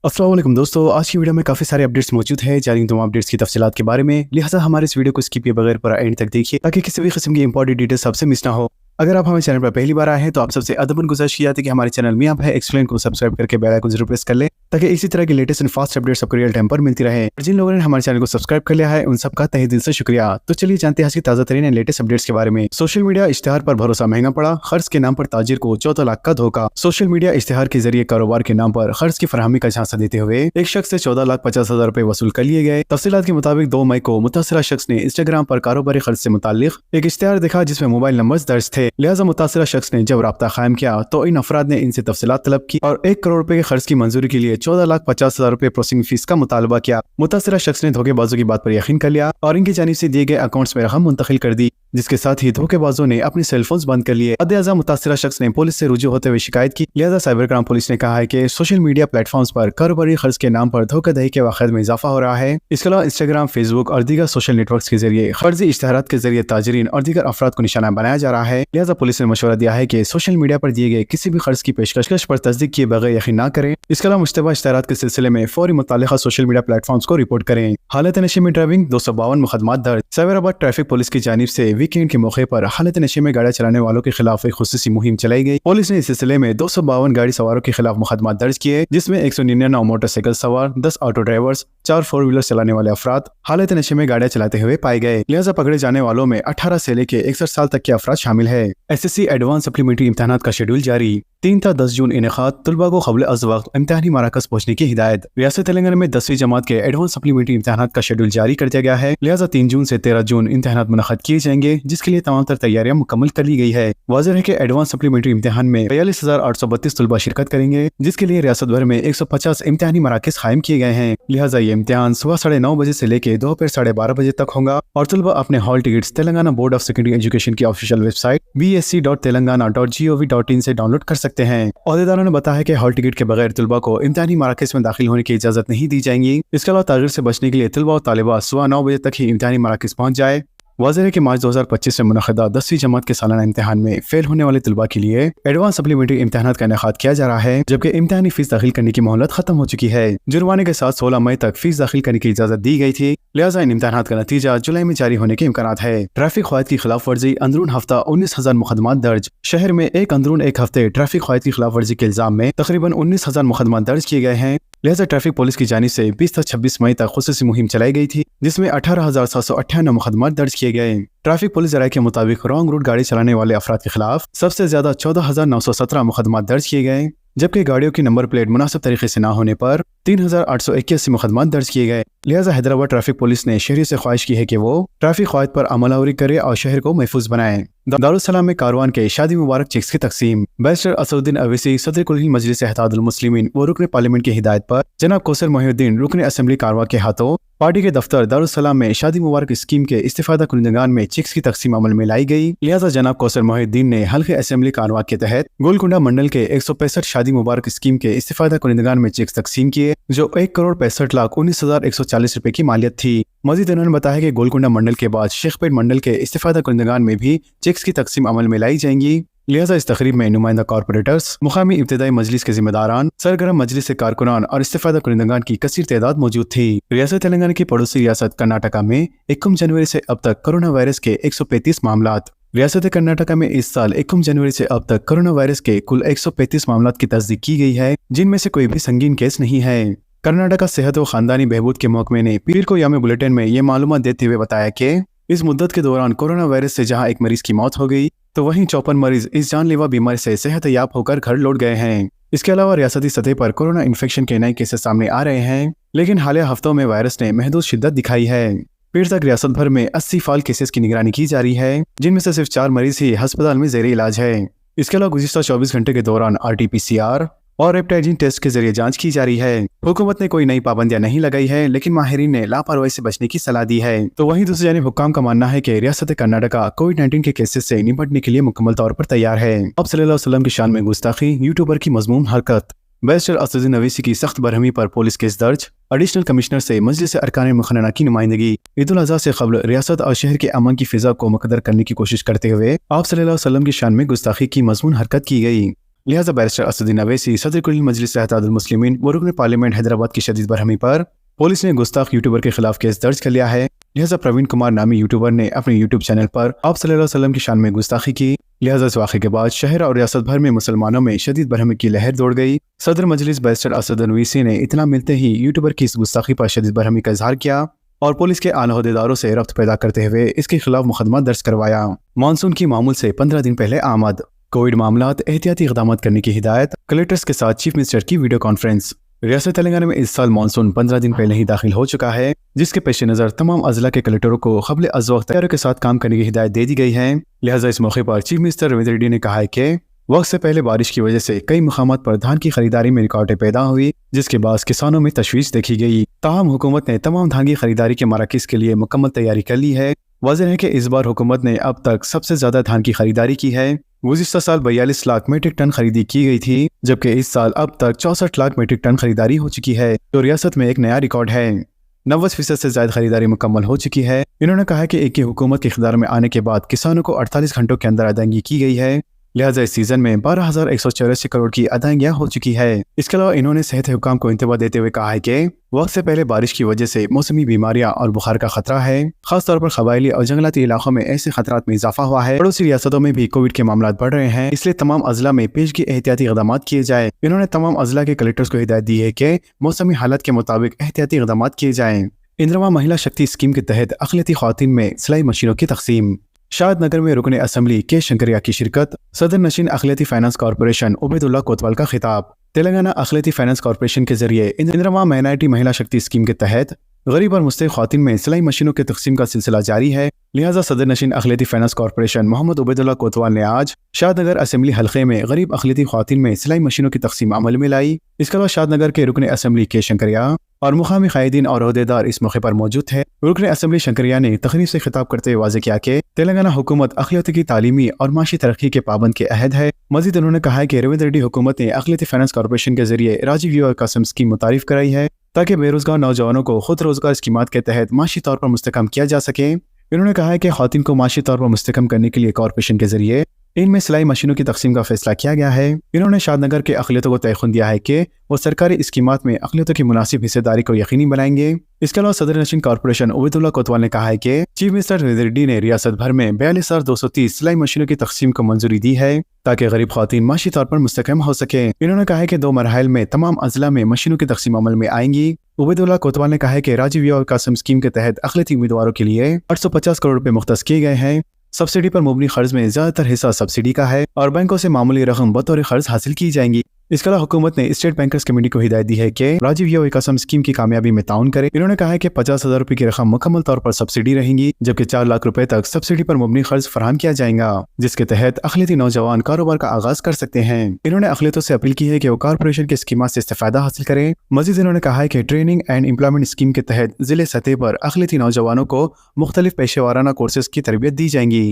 अस्सलाम वालेकुम दोस्तों, आज की वीडियो में काफ़ी सारे अपडेट्स मौजूद हैं। जानेंगे तमाम अपडेट्स की तफसीलात के बारे में। लिहाजा हमारे इस वीडियो को स्किप किए बगैर पूरा एंड तक देखिए ताकि किसी भी किस्म की इंपॉर्टेंट डिटेल्स आपसे मिस ना हो। अगर आप हमारे चैनल पर पहली बार आए हैं तो आप सबसे अदबन गुजारिश की जाती है कि हमारे चैनल में आप है एक्सप्लेन को सब्सक्राइब करके बेल आइकन जरूर प्रेस कर लें ताकि इसी तरह की लेटेस्ट एंड फास्ट अपडेट्स आपको रियल टाइम पर मिलती रहे। और जिन लोगों ने हमारे चैनल को सब्सक्राइब कर लिया है उन सबका तहे दिल से शुक्रिया। तो चलिए जानते हैं आज की ताज़ा तरीन एंड लेटेस्ट अपडेट्स के बारे में। सोशल मीडिया इश्तेहार पर भरोसा महंगा पड़ा, खर्च के नाम पर ताजिर को 14 लाख का धोखा। सोशल मीडिया इश्तेहार के जरिए कारोबार के नाम पर खर्च की फराहमी का झांसा देते हुए एक शख्स से 14,50,000 रुपए वसूल कर लिए गए। तफसीलात के मुताबिक 2 मई को मुतासिरा शख्स ने इंस्टाग्राम पर कारोबारी खर्च से मुताल्लिक एक इश्तेहार देखा जिसमें मोबाइल नंबर दर्ज थे। लिहाजा मुतासिरा शख्स ने जब राब्ता कायम किया तो इन अफराद ने इनसे तफसीलात तलब की और 1 करोड़ रुपए के खर्च की मंजूरी के लिए 14,50,000 रुपए प्रोसेसिंग फीस का मुतालबा किया। मुतासिरा शख्स ने धोखेबाजों की बात पर यकीन कर लिया और इनकी जानिब से दिए गए अकाउंट्स में रकम मुंतकिल कर दी, जिसके साथ ही धोखेबाजों ने अपने सेलफोन्स बंद कर लिए। अदे मुतासिरा शख्स ने पुलिस से रुजू होते हुए शिकायत की। लिहाजा साइबर क्राइम पुलिस ने कहा है कि सोशल मीडिया प्लेटफॉर्म्स पर कारोबारी खर्च के नाम पर धोखाधड़ी के वाक़यात में इजाफा हो रहा है। इसके अलावा इंस्टाग्राम, फेसबुक और दीगर सोशल नेटवर्क के जरिए फर्जी इश्तेहारात के जरिए ताजरीन और दीगर अफराद को निशाना बनाया जा रहा है। लिहाजा पुलिस ने मशवरा दिया है कि सोशल मीडिया पर दिए गए किसी भी खर्च की पेशकश पर तस्दीक किए बगैर यकीन न करें। इसके अलावा मुश्तबा इश्तेहारात के सिलसिले में फौरी मुताल्लिका सोशल मीडिया प्लेटफॉर्म्स को रिपोर्ट करें। हालत नशे में ड्राइविंग 252 मुकदमात दर्ज। साइबराबाद ट्रैफिक पुलिस की जानिब से वीकेंड के मौके पर हालत नशे में गाड़ी चलाने वालों के खिलाफ एक खुसूसी मुहिम चलाई गई। पुलिस ने इस सिलसिले में 252 गाड़ी सवारों के खिलाफ मुकदमात दर्ज किए, जिसमें 199 मोटरसाइकिल सवार, 10 ऑटो ड्राइवर्स, 4 4 व्हीलर चलाने वाले अफराद हालत नशे में गाड़ियां चलाते हुए पाए गए। लिहाजा पकड़े जाने वालों में 18 से लेकर 61 साल तक के अफराद शामिल है। SSC एडवांस सप्लीमेंट्री इम्तहानात का शेड्यूल जारी। 3 था 10 जून इनेकाद, तलबा को क़ब्ल अज़ वक्त इम्तिहानी मराकज़ पहुंचने की हिदायत। रियासत तेलंगाना में 10वीं जमात के एडवांस सप्लीमेंट्री इम्तहानात का शेड्यूल जारी कर दिया गया है। लिहाजा 3 जून से 13 जून इम्तहानात मुनक़्क़द किए जाएंगे, जिसके लिए तमाम तर तैयारियां मुकम्मल कर ली गई है। वाज़ेह है कि एडवांस सप्लीमेंट्री इम्तिहान में 42,832 तलबा शिरकत करेंगे, जिसके लिए रियासत भर में 150 इम्तिहानी मराकज़ कायम किए गए हैं। लिहाजा ये इम्तिहान सुबह 9:30 बजे से लेकर दोपहर 12:30 बजे तक होगा और तलबा अपने hall tickets Telangana board of secondary education की ऑफिशियल वेबसाइट bsc.telangana.gov.in से डाउनलोड कर सकते हैं। अहदेदारों ने बताया कि हॉल टिकट के बगैर तलबा को इम्तिहानी मराकज़ में दाखिल होने की इजाज़त नहीं दी जाएंगी। इसके अलावा ताग़ीर से बचने के लिए तलबा और तालिबात सुबह 9 बजे तक ही इम्तिहानी मराकज़ पहुँच जाए। वाज़ेह है कि मार्च 2025 में मुनक़्क़दा 10वीं जमात के सालाना इम्तिहान में फेल होने वाले तलबा के लिए एडवांस सप्लीमेंट्री इम्तिहानात का इनेकाद किया जा रहा है, जबकि इम्तिहानी फीस दाखिल करने की मोहलत खत्म हो चुकी है। जुर्माने के साथ 16 मई तक फीस दाखिल करने की इजाज़त दी गई थी। लिहाजा इन इम्तिहानात का नतीजा जुलाई में जारी होने के इम्कानात है। ट्रैफिक क़वायद की खिलाफ वर्जी, अंदरून हफ्ता 19,000 मुकदमात दर्ज। शहर में अंदरून एक हफ्ते ट्रैफिक क़वायद की खिलाफ वर्जी के इल्जाम में तकरीबन 19,000 मुकदमात दर्ज किए गए हैं। लिहाजा ट्रैफिक पुलिस की जानिब से 20 से 26 मई तक खुसूसी मुहिम चलाई गई थी, जिसमें 18,798 मुकदमात दर्ज किए गए। ट्रैफिक पुलिस ज़राए के मुताबिक रॉन्ग रूट गाड़ी चलाने वाले अफराद के खिलाफ सबसे ज्यादा 14,917 मुकदमात दर्ज किए गए, जबकि गाड़ियों की नंबर प्लेट मुनासिब तरीके से न होने पर 3,881 मुकदमात दर्ज किए गए। लिहाजा हैदराबाद ट्रैफिक पुलिस ने शहरी से ख्वाहिश की है कि वो ट्रैफिक क़वायद पर अमलावरी करे और शहर को महफूज बनाए। दारुस्सलाम में कारवान के शादी मुबारक चेक्स की तकसीम। बैरिस्टर असदुद्दीन अवैसी सदर कुल मजलिस इत्तेहादुल मुस्लिमीन व रुकन पार्लियामेंट की हिदायत पर जनाब कौसर मोहिउद्दीन रुकन असेंबली कारवां के हाथों पार्टी के दफ्तर दारुस्सलाम में शादी मुबारक स्कीम के इस्तिफादा कुनिंदगान में चेक्स की तकसीम अमल में लाई गई। लिहाजा जनाब कौसर मोहिउद्दीन ने हल्के असेंबली कारवां के तहत गोलकुंडा मंडल के 165 शादी मुबारक स्कीम के इस्तिफादा कुनिंदगान में चेक्स तकसीम किए, जो 1,65,19,140 रुपए की मालियत थी। मजीद उन्होंने बताया कि गोलकुंडा मंडल के बाद शेखपेट मंडल के इस्तिफादा कुनिंदगान में भी चेक्स की तकसीम अमल में लाई जाएंगी। लिहाजा इस तकरीब में नुमाइंदा कॉर्पोरेटर्स, मुकामी इब्तदाई मजलिस के जिम्मेदारान, सरगर्म मजलिस से कारकुनान और इस्तिफादा कुनिंदगान की कसीर तादाद मौजूद थी। रियासत तेलंगाना की पड़ोसी रियासत कर्नाटका में 21 जनवरी से अब तक कोरोना वायरस के 135 मामलात। रियासत कर्नाटका में इस साल 21 जनवरी से अब तक कोरोना वायरस के कुल 135 मामलात की तस्दीक की गई है, जिनमें से कोई भी संगीन केस नहीं है। कर्नाटका सेहत व खानदानी बहबूद के महकमे ने पीर को याम बुलेटिन में ये मालूमात देते हुए बताया कि इस मुद्दत के दौरान कोरोना वायरस से जहां एक मरीज की मौत हो गई, तो वहीं 54 मरीज इस जानलेवा बीमारी से सेहत याब होकर घर लौट गए हैं। इसके अलावा रियासती सतह पर कोरोना इन्फेक्शन के नए केसेस सामने आ रहे हैं, लेकिन हालिया हफ्तों में वायरस ने महदूद शिद्दत दिखाई है। पीर तक रियासत भर में 80 फाल केसेस की निगरानी की जा रही है, जिनमें से सिर्फ 4 मरीज ही अस्पताल में ज़ेरे इलाज है। इसके अलावा गुज़िश्ता 24 घंटे के दौरान RT-PCR और रेप्टाइजिन टेस्ट के जरिए जांच की जा रही है। हुकूमत ने कोई नई पाबंदियां नहीं लगाई है, लेकिन माहिरीन ने लापरवाही से बचने की सलाह दी है। तो वहीं दूसरी जानिब हुक्काम का मानना है कि रियासत कर्नाटका कोविड-19 के केसेस से निपटने के लिए मुकम्मल तौर पर तैयार है। अब सल्लल्लाहु अलैहि वसल्लम की शान में गुस्ताखी, यूट्यूबर की मज़मूम हरकत। बैरिस्टर असदुद्दीन अवैसी की सख्त बरहमी पर पुलिस केस दर्ज। एडिशनल कमिश्नर से मजलिस अरकान मुखन्ना की नुमाइंदगी। ईद उल अज़हा से कबल रियासत और शहर के अमन की फिजा को मुकद्दर करने की कोशिश करते हुए आप सल्लल्लाहु अलैहि वसल्लम की शान में गुस्ताखी की मज़मून हरकत की गई। लिहाजा बैरिस्टर असदुद्दीन अवैसी, सदर कुल मजलिस इत्तेहादुल मुस्लिमीन व रुकन पार्लियामेंट हैदराबाद की शदीद बरहमी पर पुलिस ने गुस्ताख यूट्यूबर के खिलाफ केस दर्ज कर लिया है। लिहाजा प्रवीण कुमार नामी यूट्यूबर ने अपने यूट्यूब चैनल पर आप सल्लल्लाहु अलैहि वसल्लम की शान में गुस्ताखी की। लिहाजा इस वाक़े के बाद शहर और रियासत भर में मुसलमानों में शदीद बरहमी की लहर दौड़ गई। सदर मजलिस बैरिस्टर असदुद्दीन अवैसी ने इतना मिलते ही यूट्यूबर की इस गुस्ताखी पर शदीद बरहमी का इजहार किया और पुलिस के आला अहदेदारों से रब्त पैदा करते हुए इसके खिलाफ मुकदमा दर्ज करवाया। मानसून की मामूल से 15 दिन पहले आमद, कोविड मामलात एहतियाती इक़दामात करने की हिदायत, कलेक्टर्स के साथ चीफ मिनिस्टर की वीडियो कॉन्फ्रेंस। रियासत तेलंगाना में इस साल मानसून 15 दिन पहले ही दाखिल हो चुका है, जिसके पेश नज़र तमाम अजला के कलेक्टरों को क़ब्ल अज़ वक्त तैयारियों के साथ काम करने की हिदायत दे दी गई है। लिहाजा इस मौके पर चीफ मिनिस्टर रविंद्र रेड्डी ने कहा है कि वक्त से पहले बारिश की वजह से कई मकामात पर धान की खरीदारी में रुकावटें पैदा हुई, जिसके बाद किसानों में तशवीश देखी गई। ताहम हुकूमत ने तमाम धान की खरीदारी के मराकज़ के लिए मुकम्मल तैयारी कर ली है। वाज़ेह है कि इस बार हुकूमत ने अब तक सबसे ज्यादा धान की खरीदारी की है। गुज़िश्ता साल 42 लाख मीट्रिक टन खरीदी की गई थी, जबकि इस साल अब तक 64 लाख मीट्रिक टन खरीदारी हो चुकी है, जो रियासत में एक नया रिकॉर्ड है। 90% से ज्यादा खरीदारी मुकम्मल हो चुकी है। इन्होंने कहा कि एक ही हुकूमत के इख्तियार में आने के बाद किसानों को 48 घंटों के अंदर अदायगी की गई है। लिहाजा इस सीजन में 12,184 करोड़ की अदायगियां हो चुकी है। इसके अलावा इन्होंने सेहत हुकाम को इंतबाह देते हुए कहा है कि वक्त से पहले बारिश की वजह से मौसमी बीमारियां और बुखार का खतरा है। खासतौर पर कबायली और जंगलाती इलाकों में ऐसे खतरात में इजाफा हुआ है। पड़ोसी रियासतों में भी कोविड के मामला बढ़ रहे हैं, इसलिए तमाम अजला में पेशगी एहतियाती इक़दाम किए जाए। इन्होंने तमाम अजला के कलेक्टर्स को हिदायत दी है कि मौसमी हालत के मुताबिक एहतियाती इक़दाम किए जाएं। इंदिरा महिला शक्ति स्कीम के तहत अक़लियती ख़वातीन में सिलाई मशीनों की तक़सीम। शादनगर में रुकन असम्बली के शंकरिया की शिरकत। सदर नशीन अक़लियती फाइनेंस कॉर्पोरेशन उबैदुल्लाह कोतवाल का खिताब। तेलंगाना अक़लियती फाइनेंस कॉर्पोरेशन के जरिए इंदिरा माइनॉरिटी महिला शक्ति स्कीम के तहत गरीब और मुस्तहिक़ ख़वातीन में सिलाई मशीनों की तक़सीम का सिलसिला जारी है। लिहाजा सदर नशीन अक़लियती फाइनेंस कॉर्पोरेशन मोहम्मद उबैदुल्लाह कोतवाल ने आज शादनगर असम्बली हल्के में गरीब अक़लियती ख़वातीन में सिलाई मशीनों की तक़सीम अमल में लाई। इसके अलावा शादनगर के रुकन असम्बली के शंकरिया और मुकामी कायदीन और अहदेदार इस मौके पर मौजूद थे। रुकन असम्बली शंकरिया ने तकरीब से खिताब करते हुए वाज़ेह किया कि तेलंगाना हुकूमत अक़लियत की तालीमी और माशी तरक्की के पाबंद के अहद है। मज़ीद उन्होंने कहा है कि रविंद्र रेड्डी हुकूमत ने अक़लियती फाइनेंस कॉर्पोरेशन के जरिए राजीव युवा विकासम स्कीम मुतारिफ कराई है, ताकि बेरोजगार नौजवानों को खुद रोजगार स्कीमात के तहत माशी तौर पर मुस्तकम किया जा सके। इन्होंने कहा है कि ख़वातीन को माशी तौर पर मुस्तकम करने के लिए कॉर्पोरेशन के जरिए इनमें सिलाई मशीनों की तक़सीम का फैसला किया गया है। इन्होंने शादनगर के अक़लियतों को तयख़ुन दिया है कि वो सरकारी स्कीमात में अक़लियतों की मुनासिब हिस्सेदारी को यकीनी बनाएंगे। इसके अलावा सदर नशीन कॉर्पोरेशन उबैदुल्लाह कोतवाल ने कहा है कि चीफ मिनिस्टर रविंद्र रेड्डी ने रियासत भर में 42,230 सिलाई मशीनों की तक़सीम को मंजूरी दी है, ताकि गरीब ख़वातीन माशी तौर पर मुस्तकम हो सके। इन्होंने कहा है कि 2 मरहल में तमाम अजला में मशीनों की तक़सीम अमल में आएंगी। उबैदुल्लाह कोतवाल ने कहा है कि राजीव युवा विकासम स्कीम के तहत अक़लियती उम्मीदवारों के लिए 850 करोड़ रुपए मुख्तस किए गए हैं। सब्सिडी पर मुबनी खर्च में ज्यादातर हिस्सा सब्सिडी का है और बैंकों से मामूली रकम बतौर खर्च हासिल की जाएंगी। इसके अलावा हुकूमत ने स्टेट बैंकर्स कमेटी को हिदायत दी है कि राजीव युवा विकासम स्कीम की कामयाबी में ताउन करे। इन्होंने कहा है कि 50,000 रुपए की रकम मुकम्मल तौर पर सब्सिडी रहेंगी, जबकि 4 लाख रुपए तक सब्सिडी पर मुबनी खर्च फराहम किया जाएगा, जिसके तहत अक़लियती नौजवान कारोबार का आगाज कर सकते हैं। इन्होंने अक़लियतों से अपील की है कि वो कॉर्पोरेशन की स्कीम से इस्तेफादा हासिल करें। मजीद इन्होंने कहा है कि ट्रेनिंग एंड एम्प्लॉयमेंट स्कीम के तहत जिले सतह पर अक़लियती नौजवानों को मुख्तलिफ पेशेवाराना कोर्सेज की तरबियत दी जाएंगी।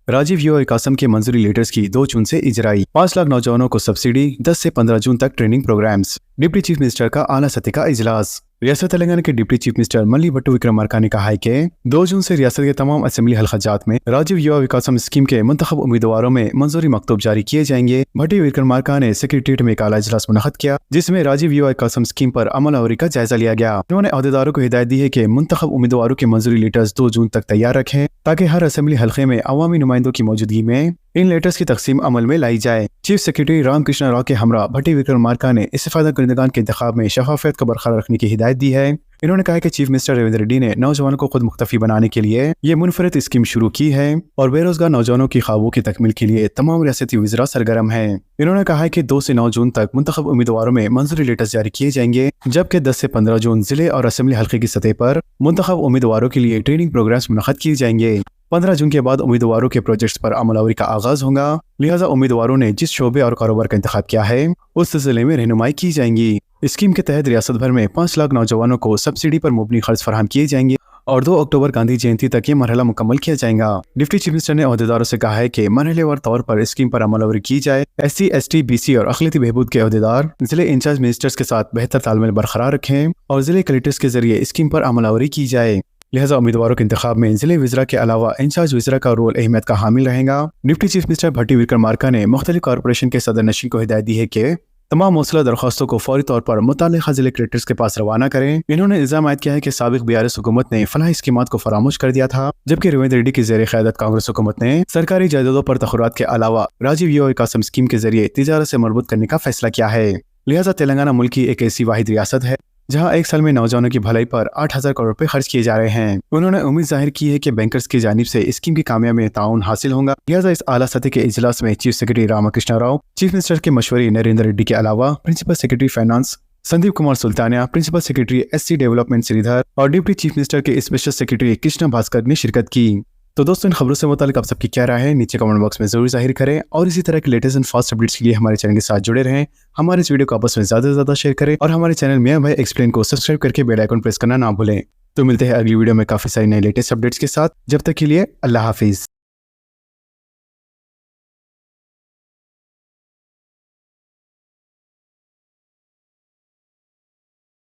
राजीव युवा विकासम के मंजूरी लेटर्स की 2 जून से इजराई। 5 लाख नौजवानों को सब्सिडी, 10 से 15 जून तक training programs. Deputy chief minister का आला सतह का इजलास। रियासत तेलंगाना के deputy chief minister Malli Bhattu Vikramarka ने कहा है कि 2 जून से रियासत के तमाम असेंबली हल्काजात में राजीव युवा विकासम स्कीम के मुंतखब उम्मीदवारों में मंजूरी मकतूब जारी किए जाएंगे। भट्टी विक्रमार्का ने सेक्रेटेरिएट में एक आला इजलास मुनक़्क़द किया, जिसमें राजीव युवा विकासम स्कीम पर अमल का जायजा लिया गया। उन्होंने अहदेदारों को हिदायत दी है कि मुंतखब उम्मीदवारों के मंजूरी लेटर्स 2 जून तक तैयार रखें, ताकि हर असेंबली हल्के में अवामी नुमाइंदों की मौजूदगी में इन लेटर्स की तकसीम अमल में लाई जाए। चीफ सेक्रेटरी रामकृष्ण राव के हमरा भट्टी विक्रमार्का ने इस्तेफादा करनेगान के इंतखाब में शफाफियत को बरकरार रखने की हिदायत दी है। इन्होंने कहा कि चीफ मिनिस्टर रविंद्र रेड्डी ने नौजवानों को खुद मुख्तफी बनाने के लिए ये मुनफरद स्कीम शुरू की है और बेरोजगार नौजवानों की ख्वाबों की तकमील के लिए तमाम रियासती वज़रा सरगर्म हैं। इन्होंने कहा है कि 2 से 9 जून तक मुंतखब उम्मीदवारों में मंजूरी लेटर्स जारी किए जाएंगे, जबकि 10 से 15 जून जिले और असेंबली हल्के की सतह पर मुंतखब उम्मीदवारों के लिए ट्रेनिंग प्रोग्राम्स मुनक़्क़द किए जाएंगे। 15 जून के बाद उम्मीदवारों के प्रोजेक्ट्स पर अमलावरी का आगाज होगा। लिहाजा उम्मीदवारों ने जिस शोबे और कारोबार का इंतखाब किया है उस सिलसिले में रहनुमाई की जाएंगी। स्कीम के तहत रियासत भर में 5 लाख नौजवानों को सब्सिडी पर मुबनी खर्च फराहम किए जाएंगे और 2 अक्टूबर गांधी जयंती तक ये मरहला मुकम्मल किया जाएगा। डिप्टी चीफ मिनिस्टर ने अहदेदारों से कहा है कि मरहलेवार तौर पर स्कीम पर अमलावरी की जाए। SC, ST, BC और अक़लियती बहबूद के अहदेदार जिले इंचार्ज मिनिस्टर्स के साथ बेहतर तालमेल बरकरार रखें और जिले कलेक्टर्स के जरिए स्कीम पर अमलावरी की जाए। लिहाजा उम्मीदवारों के इंतखाब में जिले वज़रा के अलावा इंचार्ज वज़रा का रोल अहमियत का हामिल रहेगा। डिप्टी चीफ मिनिस्टर भट्टी विक्रमार्का ने मुख्तलिफ कॉरपोरेशन के सदर नशीन को हिदायत दी है कि तमाम मौसूला दरख्वास्तों को फौरी तौर पर मुताल्लिक़ा जिले कलेक्टर्स के पास रवाना करें। इन्होंने इल्जाम आयद किया है कि साबिक BRS हुकूमत ने फलाही स्कीमात को फरामोश कर दिया था, जबकि रेवंत रेड्डी की ज़ेर क़यादत कांग्रेस हुकूमत ने सरकारी जायदादों पर तखुरात के अलावा राजीव यूओ कासम स्कीम के जरिए तिजारत से मरबूत करने का फैसला किया है। लिहाजा तेलंगाना मुल्क की एक ऐसी वाहिद रियासत है जहां एक साल में नौजवानों की भलाई पर 8,000 करोड़ रुपए खर्च किए जा रहे हैं। उन्होंने उम्मीद जाहिर की है कि बैंकर्स की जानिब से स्कीम की कामयाबी में ताउन हासिल होगा। लिहाजा इस आला सतह के इजलास में chief secretary Ramakrishna Rao, chief minister के मशवरी नरेंद्र रेड्डी के अलावा principal secretary finance Sandeep Kumar Sultania, principal secretary SC development Sridhar और डिप्टी चीफ मिनिस्टर के स्पेशल सेक्रेटरी कृष्णा भास्कर ने शिरकत की। तो दोस्तों, इन खबरों से मुतालिक आप सबकी क्या राय है नीचे कमेंट बॉक्स में जरूर जाहिर करें और इसी तरह के लेटेस्ट एंड फास्ट अपडेट्स के लिए हमारे चैनल के साथ जुड़े रहें। हमारे इस वीडियो को आपस में ज्यादा से ज्यादा शेयर करें और हमारे चैनल मियां भाई एक्सप्लेन को सब्सक्राइब करके बेल आइकन प्रेस करना ना भूलें। तो मिलते हैं अगली वीडियो में काफी सारी नई लेटेस्ट अपडेट्स के साथ। जब तक के लिए अल्लाह हाफिज।